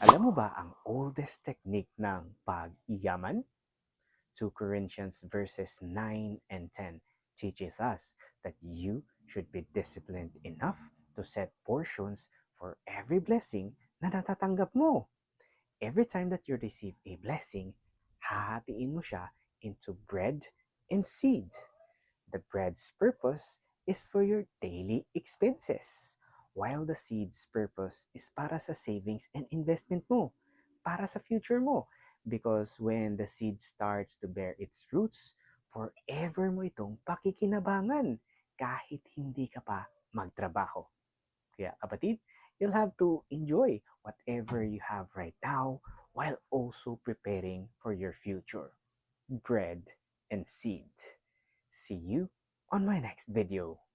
Alam mo ba ang oldest technique ng pag-iyaman? 2 Corinthians verses 9 and 10 teaches us that you should be disciplined enough to set portions for every blessing na natatanggap mo. Every time that you receive a blessing, hahatiin mo siya into bread and seed. The bread's purpose is for your daily expenses, while the seed's purpose is para sa savings and investment mo, para sa future mo. Because when the seed starts to bear its fruits, forever mo itong pakikinabangan kahit hindi ka pa magtrabaho. Kaya kapatid, you'll have to enjoy whatever you have right now while also preparing for your future. Bread and seed. See you on my next video.